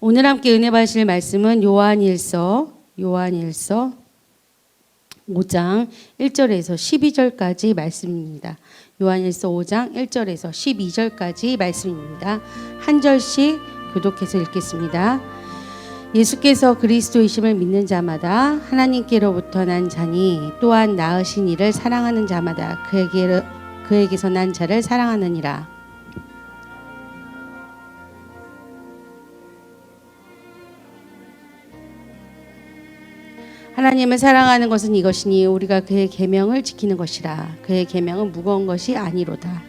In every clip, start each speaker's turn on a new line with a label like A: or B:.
A: 오늘 함께 은혜 받으실 말씀은 요한일서 5장 1절에서 12절까지 말씀입니다. 요한일서 5장 1절에서 12절까지 말씀입니다. 한 절씩 교독해서 읽겠습니다. 예수께서 그리스도이심을 믿는 자마다 하나님께로부터 난 자니 또한 낳으신 이를 사랑하는 자마다 그에게서 난 자를 사랑하느니라. 하나님을 사랑하는 것은 이것이니 우리가 그의 계명을 지키는 것이라. 그의 계명은 무거운 것이 아니로다.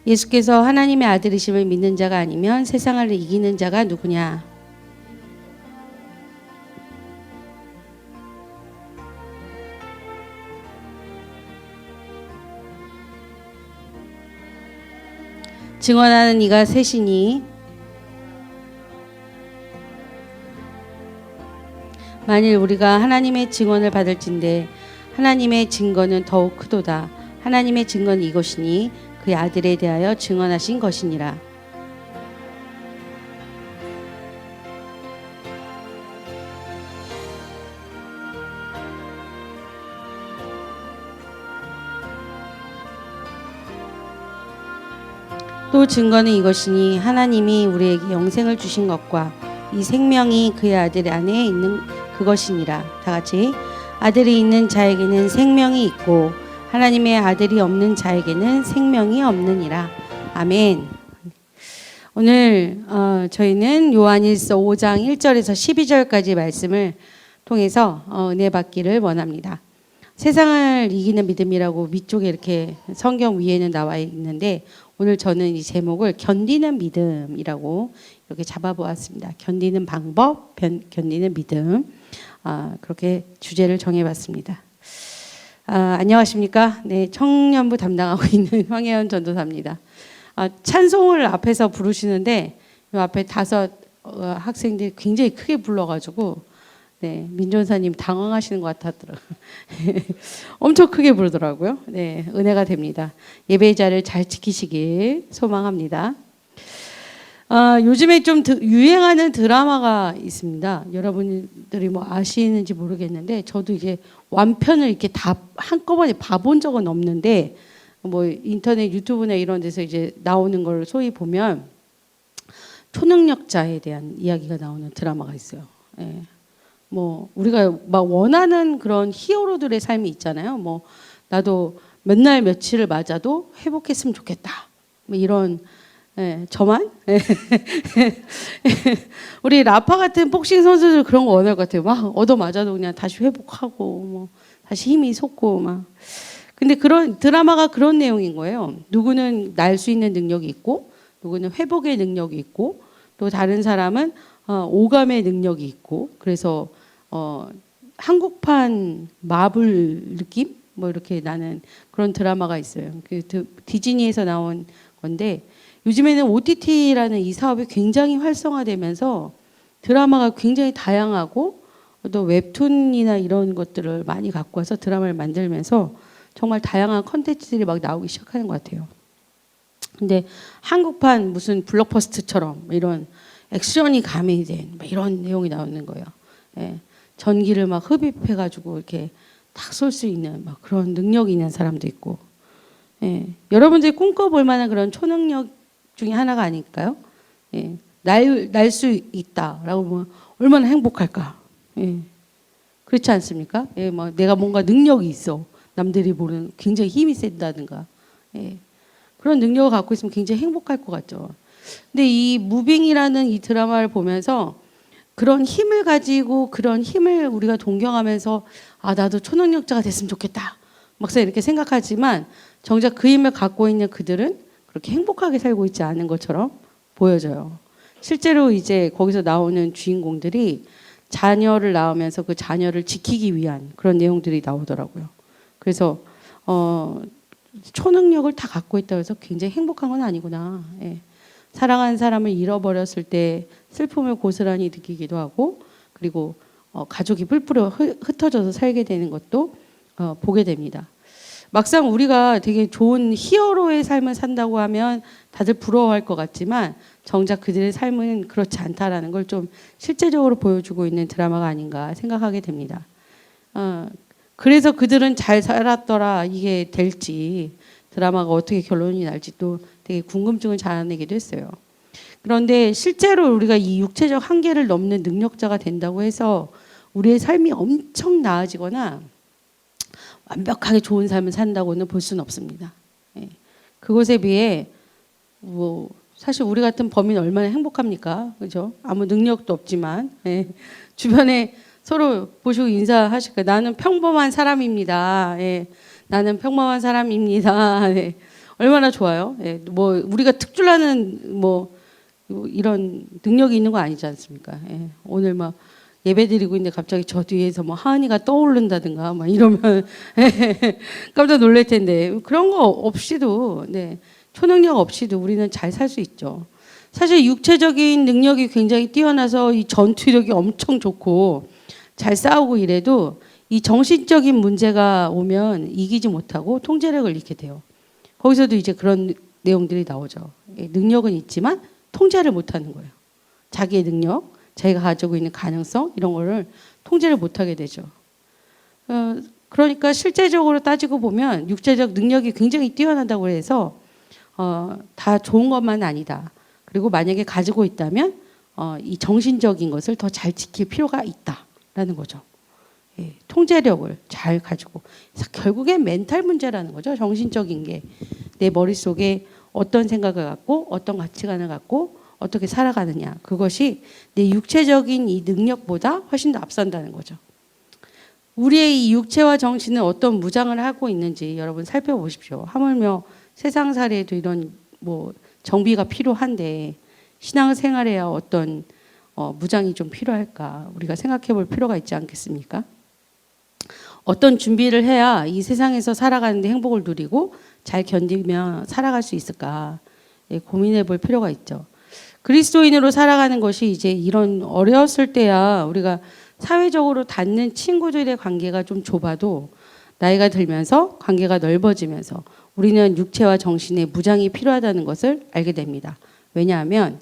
A: 예수께서 하나님의 아들이심을 믿는 자가 아니면 세상을 이기는 자가 누구냐? 증언하는 이가 셋이니 만일 우리가 하나님의 증언을 받을진대 하나님의 증거는 더욱 크도다. 하나님의 증거는 이것이니 그의 아들에 대하여 증언하신 것이니라. 또 증거는 이것이니 하나님이 우리에게 영생을 주신 것과 이 생명이 그의 아들 안에 있는 그것이니라. 다 같이 아들이 있는 자에게는 생명이 있고 하나님의 아들이 없는 자에게는 생명이 없느니라. 아멘. 오늘 저희는 요한일서 5장 1절에서 12절까지 말씀을 통해서 은혜 받기를 원합니다. 세상을 이기는 믿음이라고 위쪽에 이렇게 성경 위에는 나와 있는데 오늘 저는 이 제목을 견디는 믿음이라고 이렇게 잡아보았습니다. 견디는 방법, 견디는 믿음. 그렇게 주제를 정해봤습니다. 안녕하십니까? 네, 청년부 담당하고 있는 황혜연 전도사입니다. 찬송을 앞에서 부르시는데 이 앞에 5 학생들이 굉장히 크게 불러가지고 네, 민전사님 당황하시는 것 같았더라고요. 엄청 크게 부르더라고요. 네, 은혜가 됩니다. 예배 자리를 잘 지키시길 소망합니다. 요즘에 좀 유행하는 드라마가 있습니다. 여러분들이 뭐 아시는지 모르겠는데 저도 이제 완편을 이렇게 다 한꺼번에 봐본 적은 없는데 뭐 인터넷 유튜브나 이런 데서 이제 나오는 걸 소위 보면 초능력자에 대한 이야기가 나오는 드라마가 있어요. 네. 뭐 우리가 막 원하는 그런 히어로들의 삶이 있잖아요. 뭐 나도 몇 날 며칠을 맞아도 회복했으면 좋겠다. 뭐 이런 저만 우리 라파 같은 복싱 선수들 그런 거 원할 것 같아요. 막 얻어 맞아도 그냥 다시 회복하고 뭐 다시 힘이 솟고 막. 근데 그런 드라마가 그런 내용인 거예요. 누구는 날 수 있는 능력이 있고, 누구는 회복의 능력이 있고, 또 다른 사람은 오감의 능력이 있고, 그래서 한국판 마블 느낌 뭐 이렇게 나는 그런 드라마가 있어요. 그 디즈니에서 나온 건데 요즘에는 OTT라는 이 사업이 굉장히 활성화되면서 드라마가 굉장히 다양하고 또 웹툰이나 이런 것들을 많이 갖고 와서 드라마를 만들면서 정말 다양한 컨텐츠들이 막 나오기 시작하는 것 같아요. 근데 한국판 무슨 블록버스터처럼 이런 액션이 가미된 이런 내용이 나오는 거예요. 예. 전기를 막 흡입해가지고 이렇게 딱 쏠 수 있는 막 그런 능력이 있는 사람도 있고, 예. 여러분들이 꿈꿔볼 만한 그런 초능력 중에 하나가 아닐까요? 예. 날 수 있다라고 하면 얼마나 행복할까? 예. 그렇지 않습니까? 예. 뭐 내가 뭔가 능력이 있어. 남들이 모르는 굉장히 힘이 센다든가, 예. 그런 능력을 갖고 있으면 굉장히 행복할 것 같죠. 근데 이 무빙이라는 이 드라마를 보면서 그런 힘을 가지고 그런 힘을 우리가 동경하면서 나도 초능력자가 됐으면 좋겠다. 막상 이렇게 생각하지만 정작 그 힘을 갖고 있는 그들은 그렇게 행복하게 살고 있지 않은 것처럼 보여져요. 실제로 이제 거기서 나오는 주인공들이 자녀를 낳으면서 그 자녀를 지키기 위한 그런 내용들이 나오더라고요. 그래서 초능력을 다 갖고 있다고 해서 굉장히 행복한 건 아니구나. 예. 사랑하는 사람을 잃어버렸을 때 슬픔을 고스란히 느끼기도 하고 그리고 가족이 뿔뿔이 흩어져서 살게 되는 것도 보게 됩니다. 막상 우리가 되게 좋은 히어로의 삶을 산다고 하면 다들 부러워할 것 같지만 정작 그들의 삶은 그렇지 않다라는 걸 좀 실제적으로 보여주고 있는 드라마가 아닌가 생각하게 됩니다. 그래서 그들은 잘 살았더라 이게 될지 드라마가 어떻게 결론이 날지 또 되게 궁금증을 자아내기도 했어요. 그런데 실제로 우리가 이 육체적 한계를 넘는 능력자가 된다고 해서 우리의 삶이 엄청 나아지거나 완벽하게 좋은 삶을 산다고는 볼 수는 없습니다. 예. 그것에 비해 뭐 사실 우리 같은 범인은 얼마나 행복합니까? 그죠? 아무 능력도 없지만 예. 주변에 서로 보시고 인사하실까? 나는 평범한 사람입니다. 예. 나는 평범한 사람입니다. 예. 얼마나 좋아요? 예. 뭐 우리가 특출나는 뭐 이런 능력이 있는 거 아니지 않습니까? 예. 오늘 막 예배드리고 있는데 갑자기 저 뒤에서 뭐 하은이가 떠오른다든가 막 이러면 깜짝 놀랄 텐데 그런 거 없이도 네. 초능력 없이도 우리는 잘 살 수 있죠. 사실 육체적인 능력이 굉장히 뛰어나서 이 전투력이 엄청 좋고 잘 싸우고 이래도 이 정신적인 문제가 오면 이기지 못하고 통제력을 잃게 돼요. 거기서도 이제 그런 내용들이 나오죠. 능력은 있지만 통제를 못하는 거예요. 자기의 능력, 자기가 가지고 있는 가능성 이런 거를 통제를 못하게 되죠. 그러니까 실제적으로 따지고 보면 육체적 능력이 굉장히 뛰어나다고 해서 다 좋은 것만 아니다. 그리고 만약에 가지고 있다면 이 정신적인 것을 더 잘 지킬 필요가 있다라는 거죠. 예, 통제력을 잘 가지고 결국엔 멘탈 문제라는 거죠. 정신적인 게 내 머릿속에 어떤 생각을 갖고 어떤 가치관을 갖고 어떻게 살아가느냐 그것이 내 육체적인 이 능력보다 훨씬 더 앞선다는 거죠. 우리의 이 육체와 정신은 어떤 무장을 하고 있는지 여러분 살펴보십시오. 하물며 세상살이에도 이런 뭐 정비가 필요한데 신앙생활에야 어떤 무장이 좀 필요할까 우리가 생각해 볼 필요가 있지 않겠습니까? 어떤 준비를 해야 이 세상에서 살아가는데 행복을 누리고 잘 견디며 살아갈 수 있을까 고민해 볼 필요가 있죠. 그리스도인으로 살아가는 것이 이제 이런 어렸을 때야 우리가 사회적으로 닿는 친구들의 관계가 좀 좁아도 나이가 들면서 관계가 넓어지면서 우리는 육체와 정신의 무장이 필요하다는 것을 알게 됩니다. 왜냐하면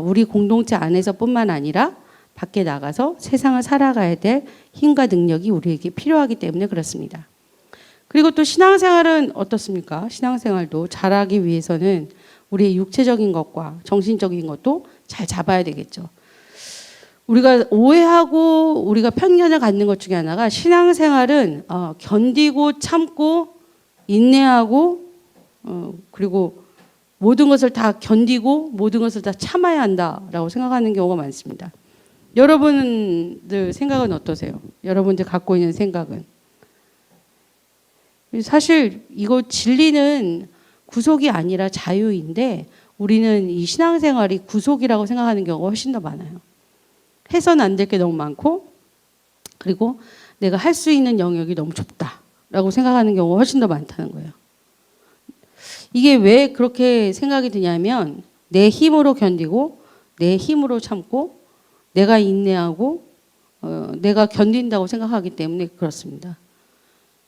A: 우리 공동체 안에서뿐만 아니라 밖에 나가서 세상을 살아가야 될 힘과 능력이 우리에게 필요하기 때문에 그렇습니다. 그리고 또 신앙생활은 어떻습니까? 신앙생활도 잘하기 위해서는 우리의 육체적인 것과 정신적인 것도 잘 잡아야 되겠죠. 우리가 오해하고 우리가 편견을 갖는 것 중에 하나가 신앙생활은 견디고 참고 인내하고 그리고 모든 것을 다 견디고 모든 것을 다 참아야 한다라고 생각하는 경우가 많습니다. 여러분들 생각은 어떠세요? 여러분들 갖고 있는 생각은? 사실 이거 진리는 구속이 아니라 자유인데 우리는 이 신앙생활이 구속이라고 생각하는 경우가 훨씬 더 많아요. 해서는 안 될 게 너무 많고 그리고 내가 할 수 있는 영역이 너무 좁다라고 생각하는 경우가 훨씬 더 많다는 거예요. 이게 왜 그렇게 생각이 드냐면 내 힘으로 견디고 내 힘으로 참고 내가 인내하고 내가 견딘다고 생각하기 때문에 그렇습니다.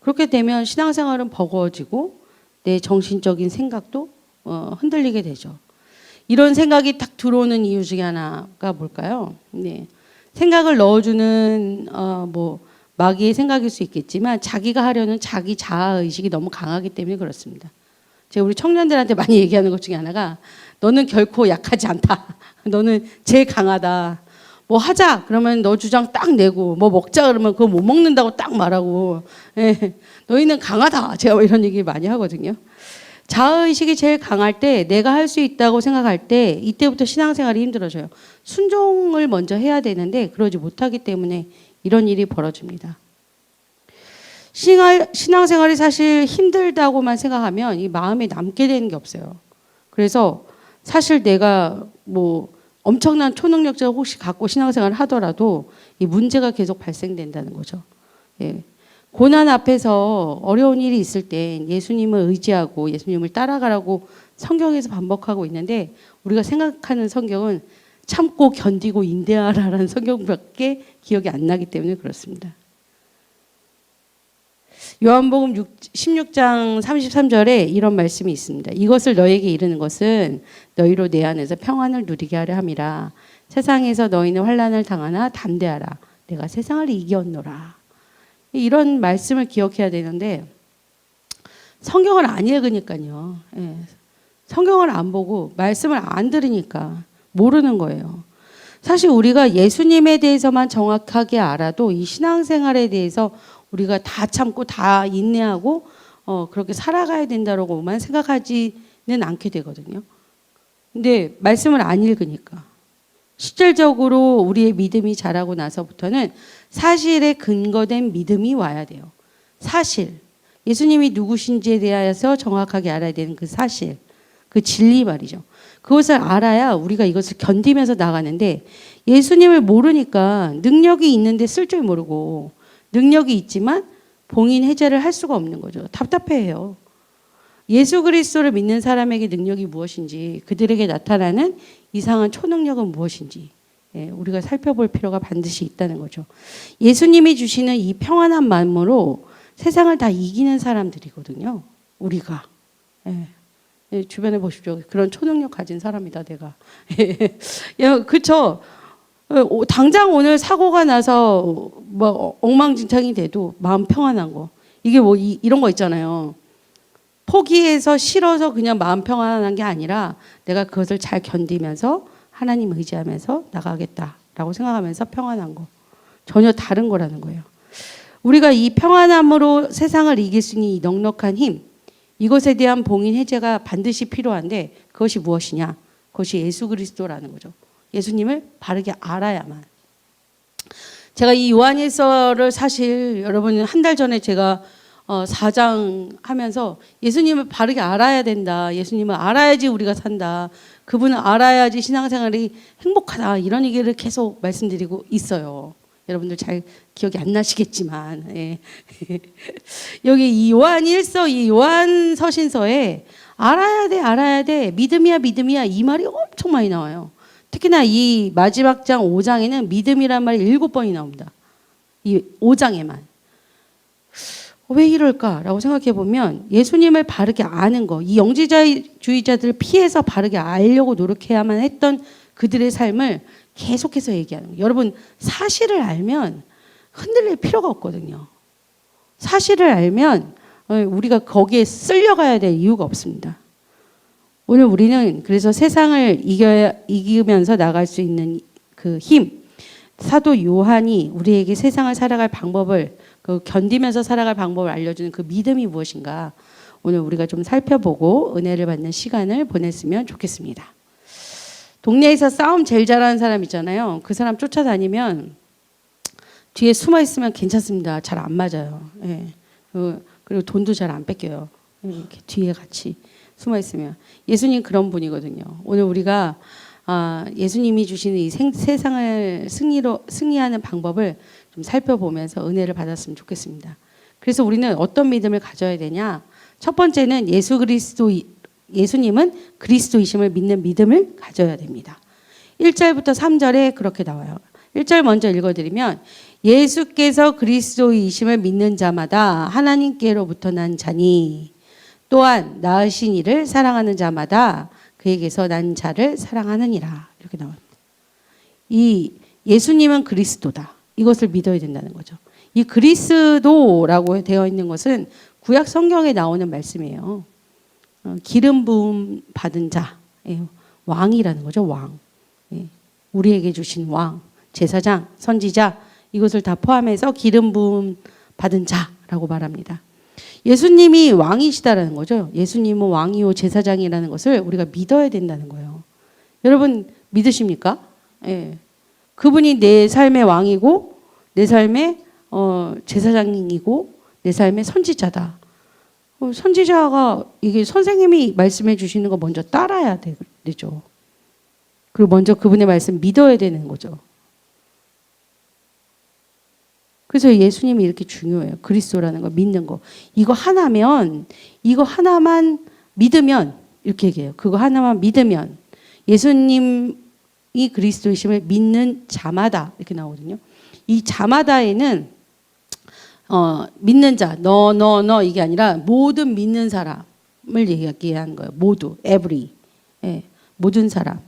A: 그렇게 되면 신앙생활은 버거워지고 내 정신적인 생각도 흔들리게 되죠. 이런 생각이 딱 들어오는 이유 중에 하나가 뭘까요? 네. 생각을 넣어주는 뭐 마귀의 생각일 수 있겠지만 자기가 하려는 자기 자아의식이 너무 강하기 때문에 그렇습니다. 제가 우리 청년들한테 많이 얘기하는 것 중에 하나가 너는 결코 약하지 않다. 너는 제일 강하다. 뭐 하자 그러면 너 주장 딱 내고 뭐 먹자 그러면 그거 못 먹는다고 딱 말하고 예. 너희는 강하다. 제가 이런 얘기 많이 하거든요. 자아의식이 제일 강할 때 내가 할 수 있다고 생각할 때 이때부터 신앙생활이 힘들어져요. 순종을 먼저 해야 되는데 그러지 못하기 때문에 이런 일이 벌어집니다. 신앙생활이 사실 힘들다고만 생각하면 이 마음에 남게 되는 게 없어요. 그래서 사실 내가 뭐 엄청난 초능력자를 혹시 갖고 신앙생활을 하더라도 이 문제가 계속 발생된다는 거죠. 예. 고난 앞에서 어려운 일이 있을 땐 예수님을 의지하고 예수님을 따라가라고 성경에서 반복하고 있는데 우리가 생각하는 성경은 참고 견디고 인내하라는 성경밖에 기억이 안 나기 때문에 그렇습니다. 요한복음 16장 33절에 이런 말씀이 있습니다. 이것을 너에게 이르는 것은 너희로 내 안에서 평안을 누리게 하려 함이라. 세상에서 너희는 환난을 당하나 담대하라. 내가 세상을 이겼노라. 이런 말씀을 기억해야 되는데 성경을 안 읽으니까요. 예. 성경을 안 보고 말씀을 안 들으니까 모르는 거예요. 사실 우리가 예수님에 대해서만 정확하게 알아도 이 신앙생활에 대해서 우리가 다 참고 다 인내하고 그렇게 살아가야 된다고만 생각하지는 않게 되거든요. 근데 말씀을 안 읽으니까 실질적으로 우리의 믿음이 자라고 나서부터는 사실에 근거된 믿음이 와야 돼요. 사실. 예수님이 누구신지에 대해서 정확하게 알아야 되는 그 사실. 그 진리 말이죠. 그것을 알아야 우리가 이것을 견디면서 나가는데 예수님을 모르니까 능력이 있는데 쓸 줄 모르고 능력이 있지만 봉인 해제를 할 수가 없는 거죠. 답답해해요. 예수 그리스도를 믿는 사람에게 능력이 무엇인지 그들에게 나타나는 이상한 초능력은 무엇인지 우리가 살펴볼 필요가 반드시 있다는 거죠. 예수님이 주시는 이 평안한 마음으로 세상을 다 이기는 사람들이거든요. 우리가. 주변에 보십시오. 그런 초능력 가진 사람이다 내가. 그렇죠. 당장 오늘 사고가 나서 뭐 엉망진창이 돼도 마음 평안한 거. 이게 뭐 이런 거 있잖아요. 포기해서 싫어서 그냥 마음 평안한 게 아니라 내가 그것을 잘 견디면서 하나님 의지하면서 나가겠다라고 생각하면서 평안한 거. 전혀 다른 거라는 거예요. 우리가 이 평안함으로 세상을 이길 수 있는 이 넉넉한 힘, 이것에 대한 봉인 해제가 반드시 필요한데 그것이 무엇이냐? 그것이 예수 그리스도라는 거죠. 예수님을 바르게 알아야만. 제가 이 요한일서를 사실 여러분 한 달 전에 제가 4장 하면서 예수님을 바르게 알아야 된다. 예수님을 알아야지 우리가 산다. 그분을 알아야지 신앙생활이 행복하다. 이런 얘기를 계속 말씀드리고 있어요. 여러분들 잘 기억이 안 나시겠지만 여기 이 요한일서 이 요한서신서에 알아야 돼 믿음이야 이 말이 엄청 많이 나와요. 특히나 이 마지막 장 5장에는 믿음이란 말이 7번이 나옵니다. 이 5장에만. 왜 이럴까라고 생각해 보면 예수님을 바르게 아는 거, 이 영지주의자들을 피해서 바르게 알려고 노력해야만 했던 그들의 삶을 계속해서 얘기하는 거예요. 여러분 사실을 알면 흔들릴 필요가 없거든요. 사실을 알면 우리가 거기에 쓸려가야 될 이유가 없습니다. 오늘 우리는 그래서 세상을 이기면서 나갈 수 있는 그 힘, 사도 요한이 우리에게 세상을 살아갈 방법을 그 견디면서 살아갈 방법을 알려주는 그 믿음이 무엇인가 오늘 우리가 좀 살펴보고 은혜를 받는 시간을 보냈으면 좋겠습니다. 동네에서 싸움 제일 잘하는 사람 있잖아요. 그 사람 쫓아다니면 뒤에 숨어 있으면 괜찮습니다. 잘 안 맞아요. 그리고 돈도 잘 안 뺏겨요. 이렇게 뒤에 같이 숨어 있으면. 예수님 그런 분이거든요. 오늘 우리가 예수님이 주시는 이 세상을 승리하는 방법을 좀 살펴보면서 은혜를 받았으면 좋겠습니다. 그래서 우리는 어떤 믿음을 가져야 되냐? 첫 번째는 예수님은 그리스도이심을 믿는 믿음을 가져야 됩니다. 1절부터 3절에 그렇게 나와요. 1절 먼저 읽어드리면 예수께서 그리스도이심을 믿는 자마다 하나님께로부터 난 자니 또한 낳으신 이를 사랑하는 자마다 그에게서 난 자를 사랑하느니라. 이렇게 나옵니다. 이 예수님은 그리스도다. 이것을 믿어야 된다는 거죠. 이 그리스도라고 되어 있는 것은 구약 성경에 나오는 말씀이에요. 기름 부음 받은 자, 왕이라는 거죠. 왕. 우리에게 주신 왕, 제사장, 선지자 이것을 다 포함해서 기름 부음 받은 자라고 말합니다. 예수님이 왕이시다라는 거죠. 예수님은 왕이요 제사장이라는 것을 우리가 믿어야 된다는 거예요. 여러분 믿으십니까? 그분이 내 삶의 왕이고 내 삶의 제사장이고 내 삶의 선지자다. 선지자가 이게 선생님이 말씀해 주시는 거 먼저 따라야 되죠. 그리고 먼저 그분의 말씀 믿어야 되는 거죠. 그래서 예수님이 이렇게 중요해요. 그리스도라는 거 믿는 거. 이거 하나만 믿으면 이렇게 얘기해요. 그거 하나만 믿으면 예수님이 그리스도이심을 믿는 자마다 이렇게 나오거든요. 이 자마다에는 믿는 자, 너 이게 아니라 모든 믿는 사람을 얘기하는 거예요. 모두, every. 예, 모든 사람.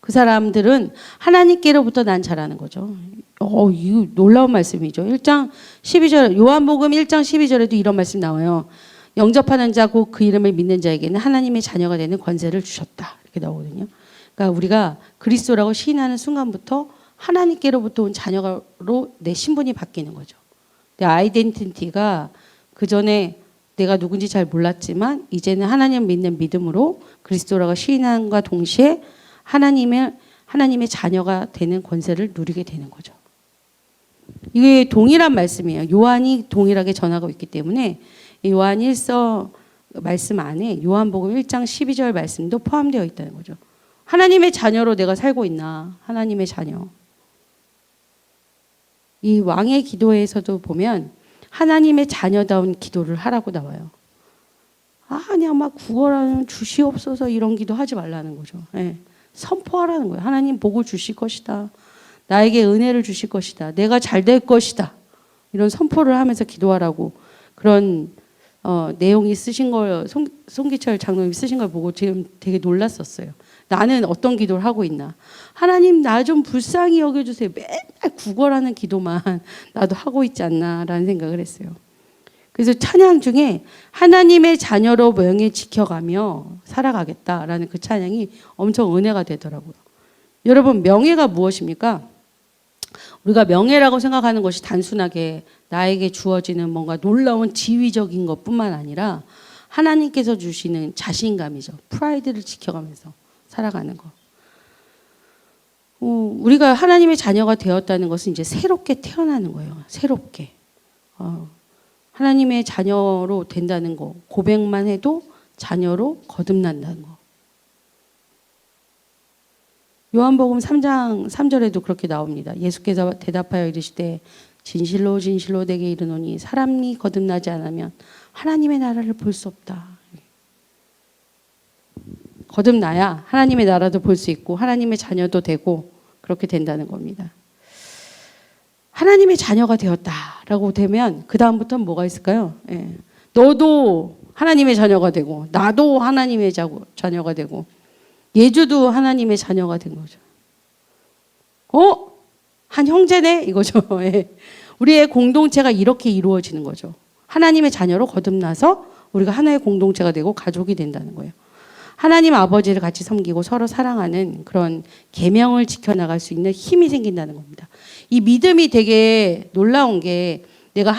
A: 그 사람들은 하나님께로부터 난 자라는 거죠. 이거 놀라운 말씀이죠. 1장 12절, 요한복음 1장 12절에도 이런 말씀 나와요. 영접하는 자고 그 이름을 믿는 자에게는 하나님의 자녀가 되는 권세를 주셨다. 이렇게 나오거든요. 그러니까 우리가 그리스도라고 시인하는 순간부터 하나님께로부터 온 자녀로 내 신분이 바뀌는 거죠. 내 아이덴티티가 그 전에 내가 누군지 잘 몰랐지만 이제는 하나님을 믿는 믿음으로 그리스도라고 시인함과 동시에 하나님의 자녀가 되는 권세를 누리게 되는 거죠. 이게 동일한 말씀이에요. 요한이 동일하게 전하고 있기 때문에 요한 1서 말씀 안에 요한복음 1장 12절 말씀도 포함되어 있다는 거죠. 하나님의 자녀로 내가 살고 있나? 하나님의 자녀. 이 왕의 기도에서도 보면 하나님의 자녀다운 기도를 하라고 나와요. 그냥 막 구걸하는 주시옵소서 이런 기도 하지 말라는 거죠. 네. 선포하라는 거예요. 하나님 복을 주실 것이다. 나에게 은혜를 주실 것이다. 내가 잘 될 것이다. 이런 선포를 하면서 기도하라고 그런 내용이 쓰신 걸 송기철 장로님 쓰신 걸 보고 지금 되게 놀랐었어요. 나는 어떤 기도를 하고 있나. 하나님 나 좀 불쌍히 여겨주세요. 맨날 구걸하는 기도만 나도 하고 있지 않나라는 생각을 했어요. 그래서 찬양 중에 하나님의 자녀로 명예 지켜가며 살아가겠다라는 그 찬양이 엄청 은혜가 되더라고요. 여러분 명예가 무엇입니까? 우리가 명예라고 생각하는 것이 단순하게 나에게 주어지는 뭔가 놀라운 지위적인 것뿐만 아니라 하나님께서 주시는 자신감이죠. 프라이드를 지켜가면서 살아가는 거. 우리가 하나님의 자녀가 되었다는 것은 이제 새롭게 태어나는 거예요. 새롭게. 하나님의 자녀로 된다는 거. 고백만 해도 자녀로 거듭난다는 거. 요한복음 3장 3절에도 그렇게 나옵니다. 예수께서 대답하여 이르시되 진실로 진실로 내게 이르노니 사람이 거듭나지 않으면 하나님의 나라를 볼 수 없다. 거듭나야 하나님의 나라도 볼 수 있고 하나님의 자녀도 되고 그렇게 된다는 겁니다. 하나님의 자녀가 되었다라고 되면 그 다음부터는 뭐가 있을까요? 너도 하나님의 자녀가 되고 나도 하나님의 자녀가 되고 예주도 하나님의 자녀가 된 거죠. 한 형제네 이거죠. 우리의 공동체가 이렇게 이루어지는 거죠. 하나님의 자녀로 거듭나서 우리가 하나의 공동체가 되고 가족이 된다는 거예요. 하나님 아버지를 같이 섬기고 서로 사랑하는 그런 계명을 지켜나갈 수 있는 힘이 생긴다는 겁니다. 이 믿음이 되게 놀라운 게 내가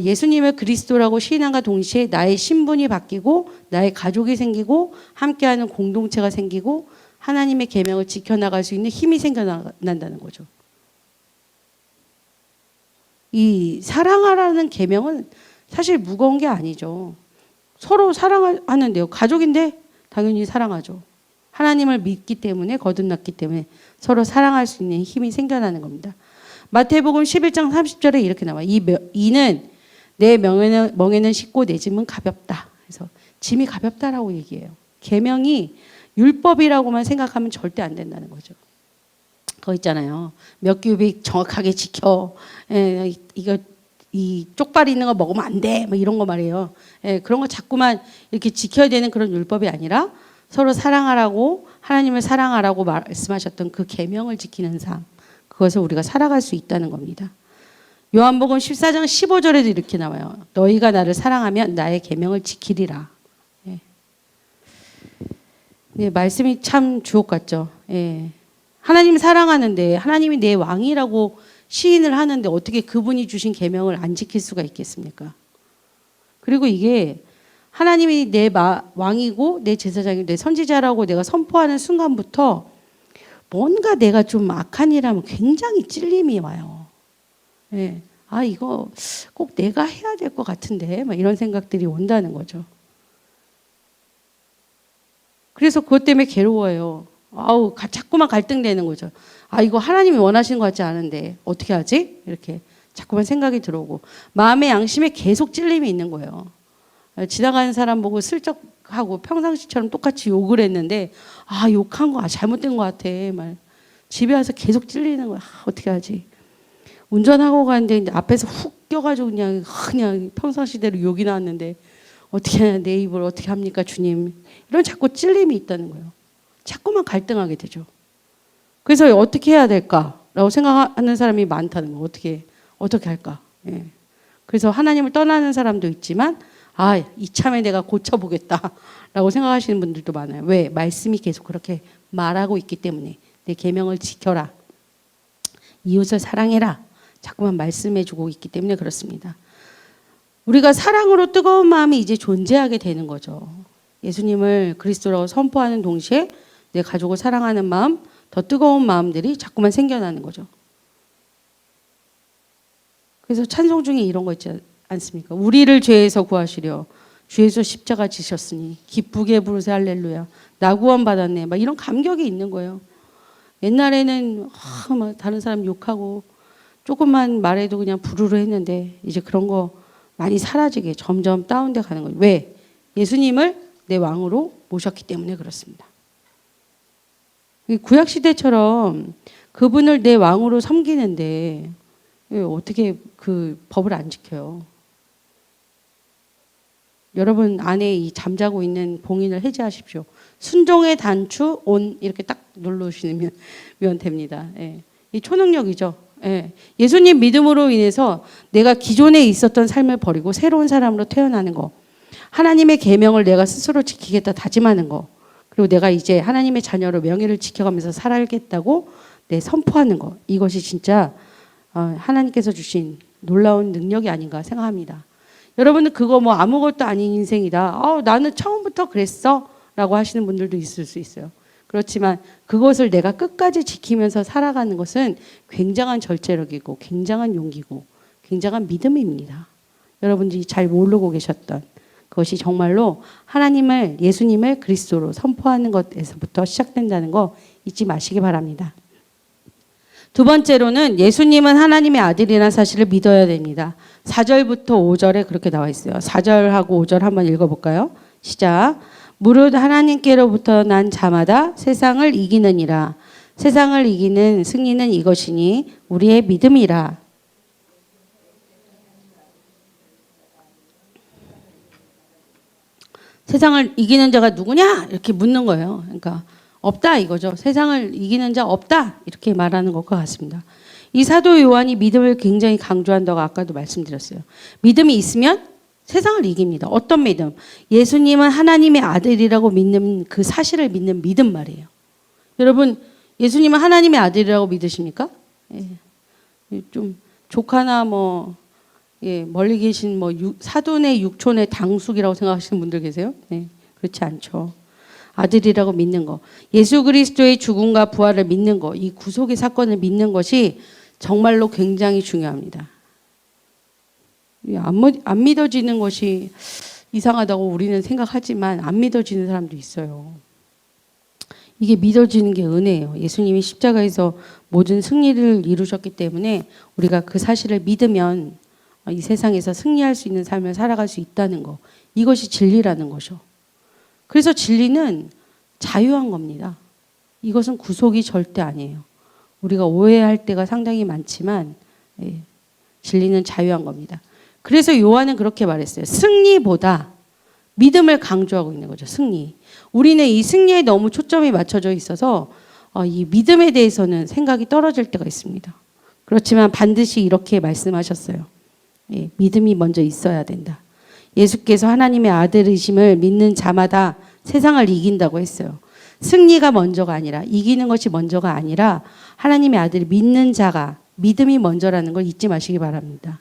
A: 예수님을 그리스도라고 시인함과 동시에 나의 신분이 바뀌고 나의 가족이 생기고 함께하는 공동체가 생기고 하나님의 계명을 지켜나갈 수 있는 힘이 생겨난다는 거죠. 이 사랑하라는 계명은 사실 무거운 게 아니죠. 서로 사랑하는데요. 가족인데 당연히 사랑하죠. 하나님을 믿기 때문에 거듭났기 때문에 서로 사랑할 수 있는 힘이 생겨나는 겁니다. 마태복음 11장 30절에 이렇게 나와요. 이는 내 멍에는 쉽고 내 짐은 가볍다. 그래서 짐이 가볍다라고 얘기해요. 계명이 율법이라고만 생각하면 절대 안 된다는 거죠. 그거 있잖아요. 몇 규빅 정확하게 지켜. 이 쪽발이 있는 거 먹으면 안 돼. 뭐 이런 거 말이에요. 그런 거 자꾸만 이렇게 지켜야 되는 그런 율법이 아니라 서로 사랑하라고 하나님을 사랑하라고 말씀하셨던 그 계명을 지키는 삶. 그것을 우리가 살아갈 수 있다는 겁니다. 요한복음 14장 15절에도 이렇게 나와요. 너희가 나를 사랑하면 나의 계명을 지키리라. 말씀이 참 주옥 같죠. 하나님 사랑하는데 하나님이 내 왕이라고 시인을 하는데 어떻게 그분이 주신 계명을 안 지킬 수가 있겠습니까? 그리고 이게 하나님이 내 왕이고 내 제사장이고 내 선지자라고 내가 선포하는 순간부터 뭔가 내가 좀 악한 일 하면 굉장히 찔림이 와요. 이거 꼭 내가 해야 될 것 같은데 막 이런 생각들이 온다는 거죠. 그래서 그것 때문에 괴로워요. 자꾸만 갈등되는 거죠. 이거 하나님이 원하시는 것 같지 않은데 어떻게 하지? 이렇게 자꾸만 생각이 들어오고 마음의 양심에 계속 찔림이 있는 거예요. 지나가는 사람 보고 슬쩍 하고 평상시처럼 똑같이 욕을 했는데 욕한 거 잘못된 것 같아. 집에 와서 계속 찔리는 거야. 어떻게 하지? 운전하고 가는데 이제 앞에서 훅 껴가지고 그냥 평상시대로 욕이 나왔는데 어떻게 내 입을 어떻게 합니까 주님. 이런 자꾸 찔림이 있다는 거예요. 자꾸만 갈등하게 되죠. 그래서 어떻게 해야 될까라고 생각하는 사람이 많다는 거예요. 어떻게 할까. 예. 그래서 하나님을 떠나는 사람도 있지만 이참에 내가 고쳐보겠다라고 생각하시는 분들도 많아요. 왜? 말씀이 계속 그렇게 말하고 있기 때문에. 내 계명을 지켜라. 이웃을 사랑해라. 자꾸만 말씀해주고 있기 때문에 그렇습니다. 우리가 사랑으로 뜨거운 마음이 이제 존재하게 되는 거죠. 예수님을 그리스도라고 선포하는 동시에 내 가족을 사랑하는 마음, 더 뜨거운 마음들이 자꾸만 생겨나는 거죠. 그래서 찬송 중에 이런 거 있지 않습니까? 우리를 죄에서 구하시려 주 예수 십자가 지셨으니 기쁘게 부르세 할렐루야. 나 구원 받았네. 막 이런 감격이 있는 거예요. 옛날에는 막 다른 사람 욕하고 조금만 말해도 그냥 부르르 했는데 이제 그런 거 많이 사라지게 점점 다운돼 가는 거예요. 왜? 예수님을 내 왕으로 모셨기 때문에 그렇습니다. 구약 시대처럼 그분을 내 왕으로 섬기는데 어떻게 그 법을 안 지켜요? 여러분 안에 이 잠자고 있는 봉인을 해제하십시오. 순종의 단추 온 이렇게 딱 누르시면 됩니다. 예. 이 초능력이죠. 예. 예수님 믿음으로 인해서 내가 기존에 있었던 삶을 버리고 새로운 사람으로 태어나는 거. 하나님의 계명을 내가 스스로 지키겠다 다짐하는 거. 그리고 내가 이제 하나님의 자녀로 명예를 지켜가면서 살아야겠다고 내 선포하는 거. 이것이 진짜 하나님께서 주신 놀라운 능력이 아닌가 생각합니다. 여러분들 그거 뭐 아무것도 아닌 인생이다. 나는 처음부터 그랬어. 라고 하시는 분들도 있을 수 있어요. 그렇지만 그것을 내가 끝까지 지키면서 살아가는 것은 굉장한 절제력이고 굉장한 용기고 굉장한 믿음입니다. 여러분들이 잘 모르고 계셨던 그것이 정말로 하나님을 예수님을 그리스도로 선포하는 것에서부터 시작된다는 거 잊지 마시기 바랍니다. 두 번째로는 예수님은 하나님의 아들이라는 사실을 믿어야 됩니다. 4절부터 5절에 그렇게 나와 있어요. 4절하고 5절 한번 읽어볼까요? 시작. 무릇 하나님께로부터 난 자마다 세상을 이기느니라. 세상을 이기는 승리는 이것이니 우리의 믿음이라. 세상을 이기는 자가 누구냐? 이렇게 묻는 거예요. 그러니까 없다 이거죠. 세상을 이기는 자 없다 이렇게 말하는 것과 같습니다. 이 사도 요한이 믿음을 굉장히 강조한다고 아까도 말씀드렸어요. 믿음이 있으면 세상을 이깁니다. 어떤 믿음? 예수님은 하나님의 아들이라고 믿는 그 사실을 믿는 믿음 말이에요. 여러분 예수님은 하나님의 아들이라고 믿으십니까? 예. 좀 조카나 멀리 계신 사돈의 육촌의 당숙이라고 생각하시는 분들 계세요? 네, 그렇지 않죠. 아들이라고 믿는 거. 예수 그리스도의 죽음과 부활을 믿는 거. 이 구속의 사건을 믿는 것이 정말로 굉장히 중요합니다. 안 믿어지는 것이 이상하다고 우리는 생각하지만 안 믿어지는 사람도 있어요. 이게 믿어지는 게 은혜예요. 예수님이 십자가에서 모든 승리를 이루셨기 때문에 우리가 그 사실을 믿으면 이 세상에서 승리할 수 있는 삶을 살아갈 수 있다는 거. 이것이 진리라는 거죠. 그래서 진리는 자유한 겁니다. 이것은 구속이 절대 아니에요. 우리가 오해할 때가 상당히 많지만 진리는 자유한 겁니다. 그래서 요한은 그렇게 말했어요. 승리보다 믿음을 강조하고 있는 거죠. 승리. 우리는 이 승리에 너무 초점이 맞춰져 있어서 이 믿음에 대해서는 생각이 떨어질 때가 있습니다. 그렇지만 반드시 이렇게 말씀하셨어요. 믿음이 먼저 있어야 된다. 예수께서 하나님의 아들이심을 믿는 자마다 세상을 이긴다고 했어요. 승리가 먼저가 아니라 이기는 것이 먼저가 아니라 하나님의 아들을 믿는 자가 믿음이 먼저라는 걸 잊지 마시기 바랍니다.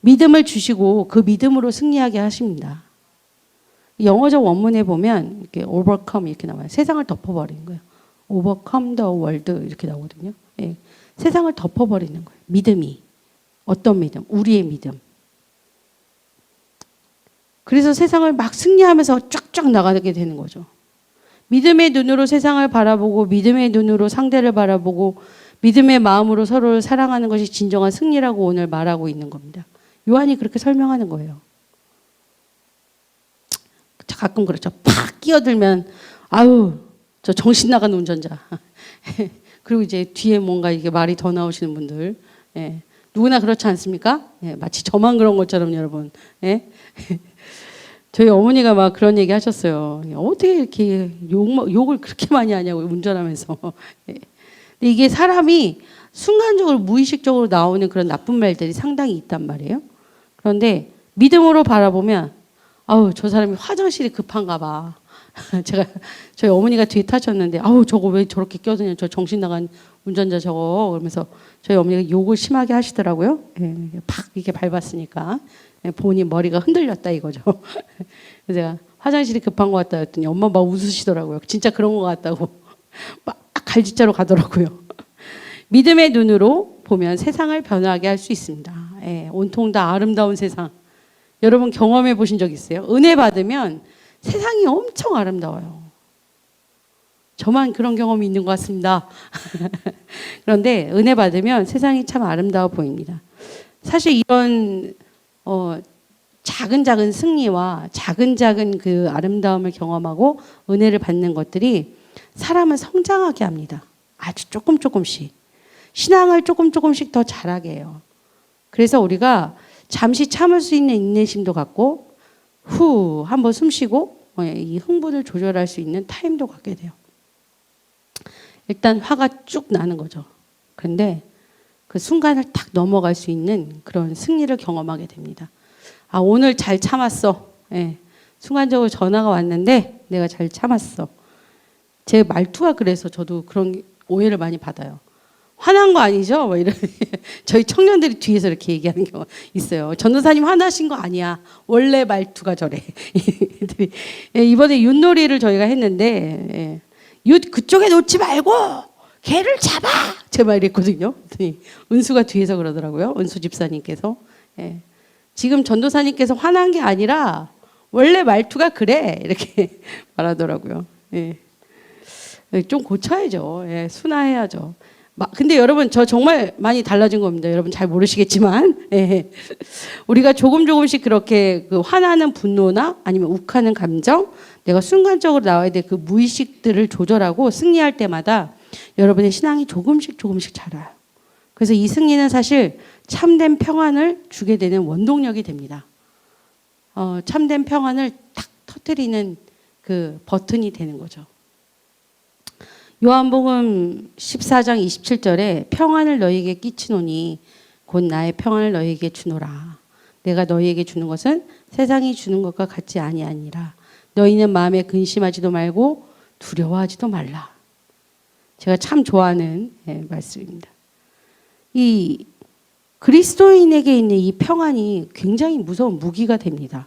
A: 믿음을 주시고 그 믿음으로 승리하게 하십니다. 영어적 원문에 보면 이렇게 overcome 이렇게 나와요. 세상을 덮어버리는 거예요. overcome the world 이렇게 나오거든요. 세상을 덮어버리는 거예요. 믿음이. 어떤 믿음? 우리의 믿음. 그래서 세상을 막 승리하면서 쫙쫙 나가게 되는 거죠. 믿음의 눈으로 세상을 바라보고 믿음의 눈으로 상대를 바라보고 믿음의 마음으로 서로를 사랑하는 것이 진정한 승리라고 오늘 말하고 있는 겁니다. 요한이 그렇게 설명하는 거예요. 가끔 그렇죠. 팍 끼어들면 저 정신 나간 운전자. 그리고 이제 뒤에 뭔가 이게 말이 더 나오시는 분들. 누구나 그렇지 않습니까? 예, 마치 저만 그런 것처럼 여러분. 예? 저희 어머니가 막 그런 얘기 하셨어요. 어떻게 이렇게 욕을 그렇게 많이 하냐고 운전하면서. 예. 근데 이게 사람이 순간적으로 무의식적으로 나오는 그런 나쁜 말들이 상당히 있단 말이에요. 그런데 믿음으로 바라보면 아우 저 사람이 화장실이 급한가 봐. 제가 저희 어머니가 뒤에 타셨는데 아우 저거 왜 저렇게 껴드냐 저 정신 나간 운전자 저거 그러면서 저희 어머니가 욕을 심하게 하시더라고요. 예, 팍 이렇게 밟았으니까 본인 머리가 흔들렸다 이거죠. 그래서 제가 화장실이 급한 것 같다 했더니 엄마 막 웃으시더라고요. 진짜 그런 것 같다고 막 갈짓자로 가더라고요. 믿음의 눈으로 보면 세상을 변화하게 할 수 있습니다. 예, 온통 다 아름다운 세상. 여러분 경험해 보신 적 있어요? 은혜 받으면 세상이 엄청 아름다워요. 저만 그런 경험이 있는 것 같습니다. 그런데 은혜 받으면 세상이 참 아름다워 보입니다. 사실 이런 작은 승리와 작은 그 아름다움을 경험하고 은혜를 받는 것들이 사람을 성장하게 합니다. 아주 조금씩. 신앙을 조금씩 더 잘하게 해요. 그래서 우리가 잠시 참을 수 있는 인내심도 갖고 후 한번 숨 쉬고 이 흥분을 조절할 수 있는 타임도 갖게 돼요. 일단 화가 쭉 나는 거죠. 그런데 그 순간을 탁 넘어갈 수 있는 그런 승리를 경험하게 됩니다. 아 오늘 잘 참았어. 예. 순간적으로 전화가 왔는데 내가 잘 참았어. 제 말투가 그래서 저도 그런 오해를 많이 받아요. 화난 거 아니죠? 뭐 이런 저희 청년들이 뒤에서 이렇게 얘기하는 경우가 있어요. 전도사님 화나신 거 아니야. 원래 말투가 저래. 이번에 윷놀이를 저희가 했는데 윷 그쪽에 놓지 말고 개를 잡아. 제가 이랬거든요. 은수가 뒤에서 그러더라고요. 은수 집사님께서. 지금 전도사님께서 화난 게 아니라 원래 말투가 그래. 이렇게 말하더라고요. 좀 고쳐야죠. 순화해야죠. 근데 여러분 저 정말 많이 달라진 겁니다. 여러분 잘 모르시겠지만 우리가 조금씩 그렇게 그 화나는 분노나 아니면 욱하는 감정 내가 순간적으로 나와야 될 그 무의식들을 조절하고 승리할 때마다 여러분의 신앙이 조금씩 자라요. 그래서 이 승리는 사실 참된 평안을 주게 되는 원동력이 됩니다. 참된 평안을 탁 터뜨리는 그 버튼이 되는 거죠. 요한복음 14장 27절에 평안을 너희에게 끼치노니 곧 나의 평안을 너희에게 주노라. 내가 너희에게 주는 것은 세상이 주는 것과 같지 아니하니라. 너희는 마음에 근심하지도 말고 두려워하지도 말라. 제가 참 좋아하는 말씀입니다. 이 그리스도인에게 있는 이 평안이 굉장히 무서운 무기가 됩니다.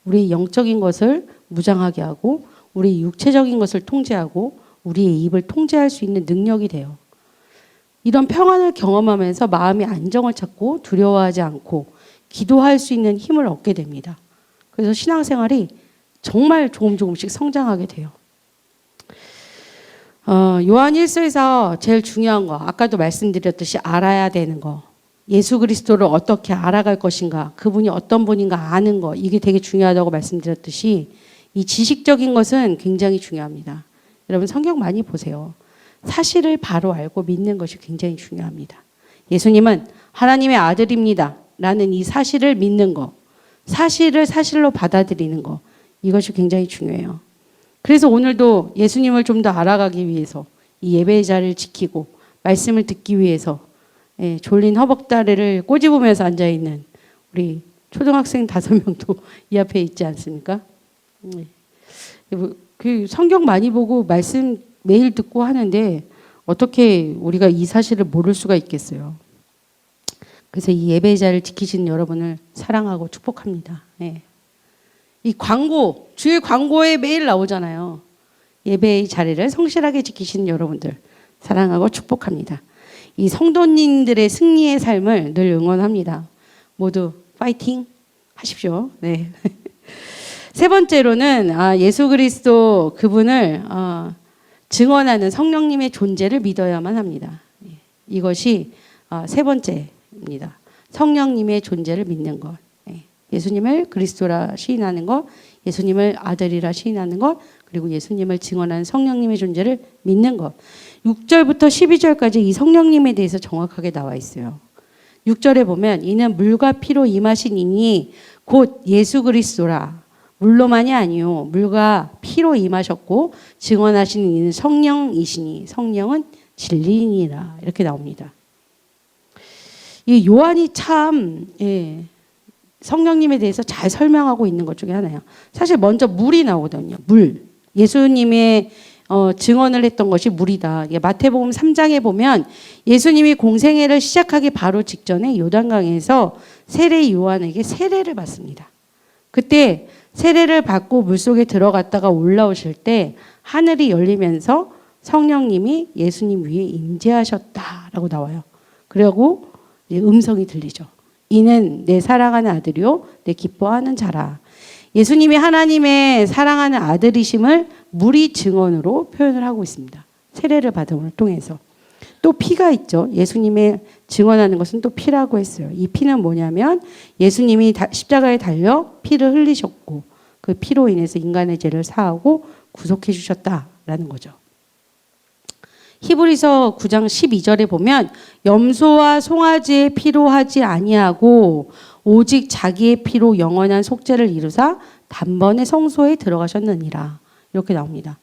A: 우리의 영적인 것을 무장하게 하고 우리의 육체적인 것을 통제하고 우리의 입을 통제할 수 있는 능력이 돼요. 이런 평안을 경험하면서 마음의 안정을 찾고 두려워하지 않고 기도할 수 있는 힘을 얻게 됩니다. 그래서 신앙생활이 정말 조금씩 성장하게 돼요. 요한 1서에서 제일 중요한 거, 아까도 말씀드렸듯이 알아야 되는 거, 예수 그리스도를 어떻게 알아갈 것인가, 그분이 어떤 분인가 아는 거, 이게 되게 중요하다고 말씀드렸듯이 이 지식적인 것은 굉장히 중요합니다. 여러분 성경 많이 보세요. 사실을 바로 알고 믿는 것이 굉장히 중요합니다. 예수님은 하나님의 아들입니다 라는 이 사실을 믿는 거, 사실을 사실로 받아들이는 거, 이것이 굉장히 중요해요. 그래서 오늘도 예수님을 좀 더 알아가기 위해서 이 예배의 자리를 지키고 말씀을 듣기 위해서 졸린 허벅다리를 꼬집으면서 앉아있는 우리 초등학생 5명도 이 앞에 있지 않습니까? 그 성경 많이 보고 말씀 매일 듣고 하는데 어떻게 우리가 이 사실을 모를 수가 있겠어요. 그래서 이 예배의 자리를 지키시는 여러분을 사랑하고 축복합니다. 이 광고, 주일 광고에 매일 나오잖아요. 예배의 자리를 성실하게 지키시는 여러분들 사랑하고 축복합니다. 이 성도님들의 승리의 삶을 늘 응원합니다. 모두 파이팅 하십시오. 네. 세 번째로는 예수 그리스도 그분을 증언하는 성령님의 존재를 믿어야만 합니다. 이것이 세 번째입니다. 성령님의 존재를 믿는 것. 예수님을 그리스도라 시인하는 것, 예수님을 아들이라 시인하는 것, 그리고 예수님을 증언하는 성령님의 존재를 믿는 것. 6절부터 12절까지 이 성령님에 대해서 정확하게 나와 있어요. 6절에 보면 이는 물과 피로 임하신 이니 곧 예수 그리스도라. 물로만이 아니요 물과 피로 임하셨고 증언하시는 이는 성령이시니 성령은 진리니라. 이렇게 나옵니다. 이 요한이 참 성령님에 대해서 잘 설명하고 있는 것 중에 하나예요. 사실 먼저 물이 나오거든요. 물. 예수님의 증언을 했던 것이 물이다. 마태복음 3장에 보면 예수님이 공생애를 시작하기 바로 직전에 요단강에서 세례 요한에게 세례를 받습니다. 그때 세례를 받고 물속에 들어갔다가 올라오실 때 하늘이 열리면서 성령님이 예수님 위에 임재하셨다라고 나와요. 그리고 음성이 들리죠. 이는 내 사랑하는 아들이요 내 기뻐하는 자라. 예수님이 하나님의 사랑하는 아들이심을 물이 증언으로 표현을 하고 있습니다. 세례를 받음을 통해서. 또 피가 있죠. 예수님의 증언하는 것은 또 피라고 했어요. 이 피는 뭐냐면 예수님이 십자가에 달려 피를 흘리셨고 그 피로 인해서 인간의 죄를 사하고 구속해 주셨다라는 거죠. 히브리서 9장 12절에 보면 염소와 송아지의 피로 하지 아니하고 오직 자기의 피로 영원한 속죄를 이루사 단번에 성소에 들어가셨느니라. 이렇게 나옵니다.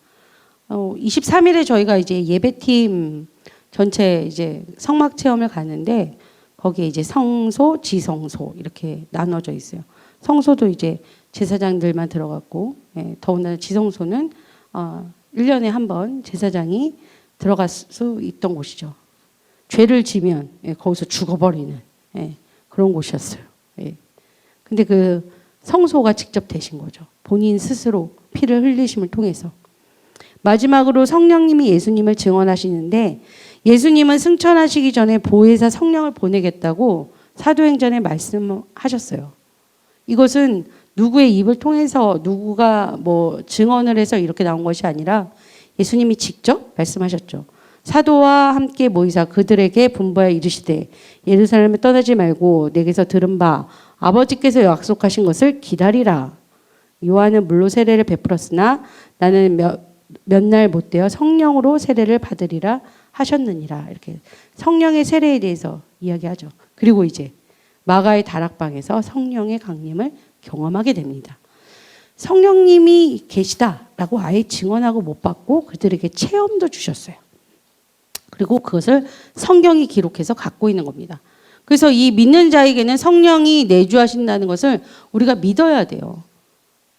A: 23일에 저희가 이제 예배팀 전체 이제 성막 체험을 가는데 거기에 이제 성소, 지성소 이렇게 나눠져 있어요. 성소도 이제 제사장들만 들어갔고, 더군다나 지성소는 1년에 한 번 제사장이 들어갈 수 있던 곳이죠. 죄를 지면 거기서 죽어버리는 그런 곳이었어요. 근데 그 성소가 직접 되신 거죠. 본인 스스로 피를 흘리심을 통해서. 마지막으로 성령님이 예수님을 증언하시는데 예수님은 승천하시기 전에 보혜사 성령을 보내겠다고 사도행전에 말씀하셨어요. 이것은 누구의 입을 통해서 누구가 뭐 증언을 해서 이렇게 나온 것이 아니라 예수님이 직접 말씀하셨죠. 사도와 함께 모이사 그들에게 분부하여 이르시되 예루살렘에 떠나지 말고 내게서 들은 바 아버지께서 약속하신 것을 기다리라. 요한은 물로 세례를 베풀었으나 나는 몇 날 못되어 성령으로 세례를 받으리라 하셨느니라. 이렇게 성령의 세례에 대해서 이야기하죠. 그리고 이제 마가의 다락방에서 성령의 강림을 경험하게 됩니다. 성령님이 계시다라고 아예 증언하고 못 받고 그들에게 체험도 주셨어요. 그리고 그것을 성경이 기록해서 갖고 있는 겁니다. 그래서 이 믿는 자에게는 성령이 내주하신다는 것을 우리가 믿어야 돼요.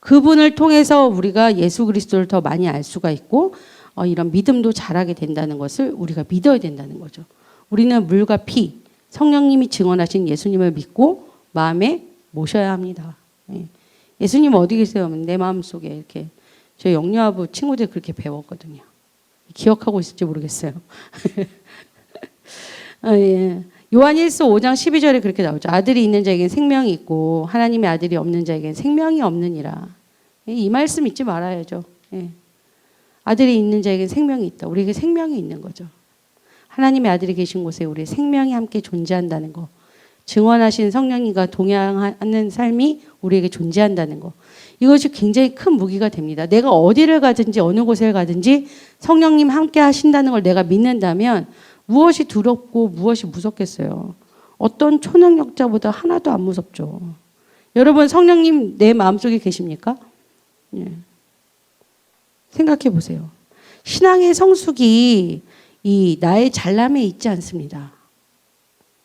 A: 그분을 통해서 우리가 예수 그리스도를 더 많이 알 수가 있고 이런 믿음도 잘하게 된다는 것을 우리가 믿어야 된다는 거죠. 우리는 물과 피, 성령님이 증언하신 예수님을 믿고 마음에 모셔야 합니다. 예수님 어디 계세요? 내 마음속에 이렇게 저희 영유아부 친구들 그렇게 배웠거든요. 기억하고 있을지 모르겠어요. 요한일서 5장 12절에 그렇게 나오죠. 아들이 있는 자에겐 생명이 있고 하나님의 아들이 없는 자에겐 생명이 없느니라. 이 말씀 잊지 말아야죠. 아들이 있는 자에겐 생명이 있다. 우리에게 생명이 있는 거죠. 하나님의 아들이 계신 곳에 우리의 생명이 함께 존재한다는 거. 증언하신 성령님과 동행하는 삶이 우리에게 존재한다는 거. 이것이 굉장히 큰 무기가 됩니다. 내가 어디를 가든지 어느 곳에 가든지 성령님 함께 하신다는 걸 내가 믿는다면 무엇이 두렵고 무엇이 무섭겠어요. 어떤 초능력자보다 하나도 안 무섭죠. 여러분 성령님 내 마음속에 계십니까? 생각해 보세요. 신앙의 성숙이 이 나의 잘남에 있지 않습니다.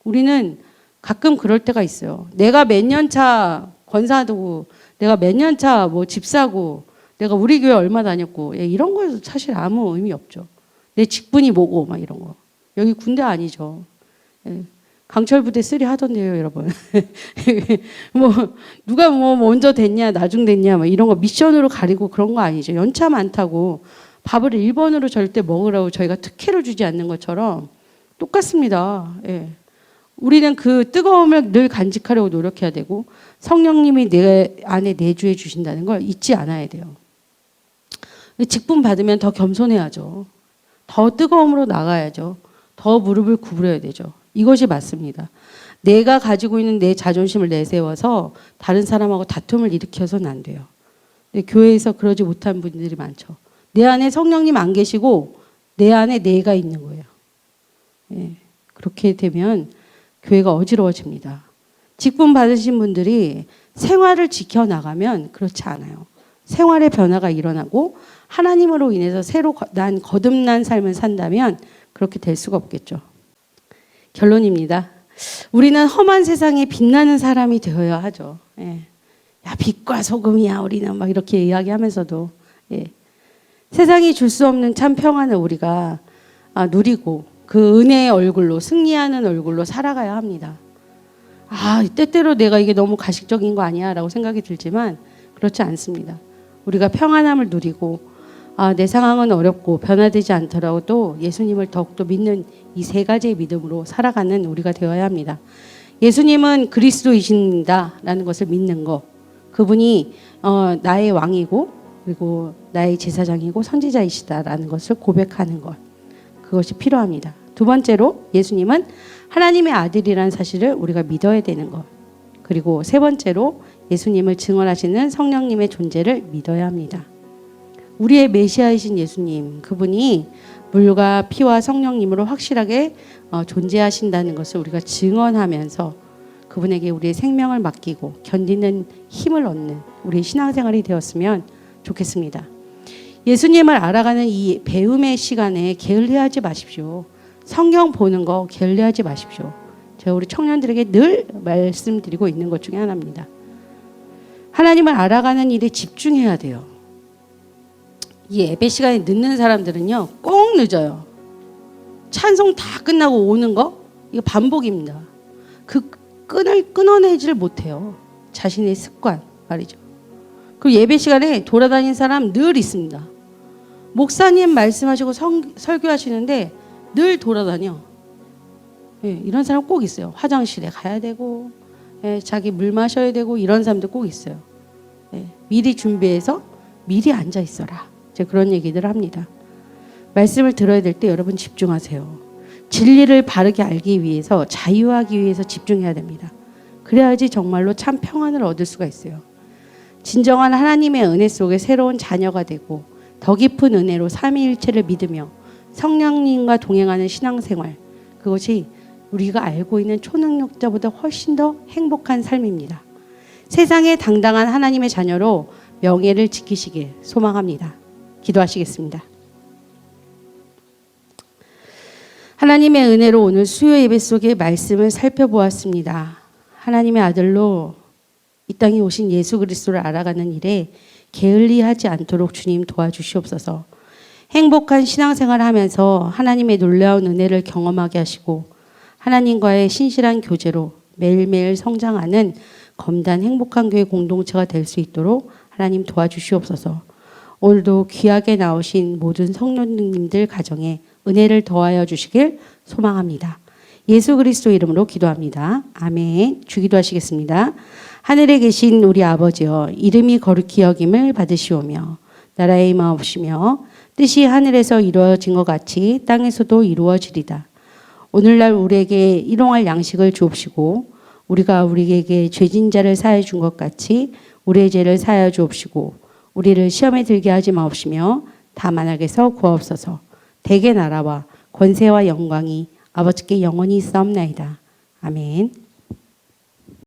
A: 우리는 가끔 그럴 때가 있어요. 내가 몇 년 차 권사도, 내가 몇 년 차 뭐 집사고, 내가 우리 교회 얼마 다녔고, 이런 거에서 사실 아무 의미 없죠. 내 직분이 뭐고 막 이런 거. 여기 군대 아니죠. 강철부대 3 하던데요, 여러분. 뭐 누가 뭐 먼저 됐냐, 나중 됐냐, 막 이런 거 미션으로 가리고 그런 거 아니죠. 연차 많다고 밥을 1번으로 절대 먹으라고 저희가 특혜를 주지 않는 것처럼 똑같습니다. 우리는 그 뜨거움을 늘 간직하려고 노력해야 되고 성령님이 내 안에 내주해 주신다는 걸 잊지 않아야 돼요. 직분 받으면 더 겸손해야죠. 더 뜨거움으로 나가야죠. 더 무릎을 구부려야 되죠. 이것이 맞습니다. 내가 가지고 있는 내 자존심을 내세워서 다른 사람하고 다툼을 일으켜서는 안 돼요. 근데 교회에서 그러지 못한 분들이 많죠. 내 안에 성령님 안 계시고 내 안에 내가 있는 거예요. 그렇게 되면 교회가 어지러워집니다. 직분 받으신 분들이 생활을 지켜나가면 그렇지 않아요. 생활의 변화가 일어나고 하나님으로 인해서 새로 난 거듭난 삶을 산다면 그렇게 될 수가 없겠죠. 결론입니다. 우리는 험한 세상에 빛나는 사람이 되어야 하죠. 예. 야, 빛과 소금이야 우리는 막 이렇게 이야기하면서도 세상이 줄 수 없는 참 평안을 우리가 누리고 그 은혜의 얼굴로 승리하는 얼굴로 살아가야 합니다. 때때로 내가 이게 너무 가식적인 거 아니야 라고 생각이 들지만 그렇지 않습니다. 우리가 평안함을 누리고 내 상황은 어렵고 변화되지 않더라도 예수님을 더욱더 믿는 이 세 가지의 믿음으로 살아가는 우리가 되어야 합니다. 예수님은 그리스도이신다라는 것을 믿는 것, 그분이 나의 왕이고 그리고 나의 제사장이고 선지자이시다라는 것을 고백하는 것, 그것이 필요합니다. 두 번째로 예수님은 하나님의 아들이라는 사실을 우리가 믿어야 되는 것, 그리고 세 번째로 예수님을 증언하시는 성령님의 존재를 믿어야 합니다. 우리의 메시아이신 예수님, 그분이 물과 피와 성령님으로 확실하게 존재하신다는 것을 우리가 증언하면서 그분에게 우리의 생명을 맡기고 견디는 힘을 얻는 우리의 신앙생활이 되었으면 좋겠습니다. 예수님을 알아가는 이 배움의 시간에 게을리하지 마십시오. 성경 보는 거 게을리하지 마십시오. 제가 우리 청년들에게 늘 말씀드리고 있는 것 중에 하나입니다. 하나님을 알아가는 일에 집중해야 돼요. 이 예배 시간에 늦는 사람들은요, 꼭 늦어요. 찬송 다 끝나고 오는 거, 이거 반복입니다. 그 끈을 끊어내지를 못해요. 자신의 습관 말이죠. 그리고 예배 시간에 돌아다니는 사람 늘 있습니다. 목사님 말씀하시고 설교하시는데 늘 돌아다녀. 이런 사람 꼭 있어요. 화장실에 가야 되고, 자기 물 마셔야 되고, 이런 사람들 꼭 있어요. 미리 준비해서 미리 앉아 있어라. 제가 그런 얘기들을 합니다. 말씀을 들어야 될 때 여러분 집중하세요. 진리를 바르게 알기 위해서, 자유하기 위해서 집중해야 됩니다. 그래야지 정말로 참 평안을 얻을 수가 있어요. 진정한 하나님의 은혜 속에 새로운 자녀가 되고 더 깊은 은혜로 삼위일체를 믿으며 성령님과 동행하는 신앙생활, 그것이 우리가 알고 있는 초능력자보다 훨씬 더 행복한 삶입니다. 세상에 당당한 하나님의 자녀로 명예를 지키시길 소망합니다. 기도하시겠습니다. 하나님의 은혜로 오늘 수요 예배 속의 말씀을 살펴보았습니다. 하나님의 아들로 이 땅에 오신 예수 그리스도를 알아가는 일에 게을리하지 않도록 주님 도와주시옵소서. 행복한 신앙생활을 하면서 하나님의 놀라운 은혜를 경험하게 하시고 하나님과의 신실한 교제로 매일매일 성장하는 검단 행복한 교회 공동체가 될 수 있도록 하나님 도와주시옵소서. 오늘도 귀하게 나오신 모든 성도님들 가정에 은혜를 더하여 주시길 소망합니다. 예수 그리스도 이름으로 기도합니다. 아멘. 주기도하시겠습니다. 하늘에 계신 우리 아버지여, 이름이 거룩히 여김을 받으시오며 나라의 임하옵시며 뜻이 하늘에서 이루어진 것 같이 땅에서도 이루어지리다. 오늘날 우리에게 일용할 양식을 주옵시고 우리가 우리에게 죄진 자를 사하여 준 것 같이 우리의 죄를 사하여 주옵시고 우리를 시험에 들게 하지 마옵시며 다만 악에서 구하옵소서. 대개 나라와 권세와 영광이 아버지께 영원히 있사옵나이다. 아멘.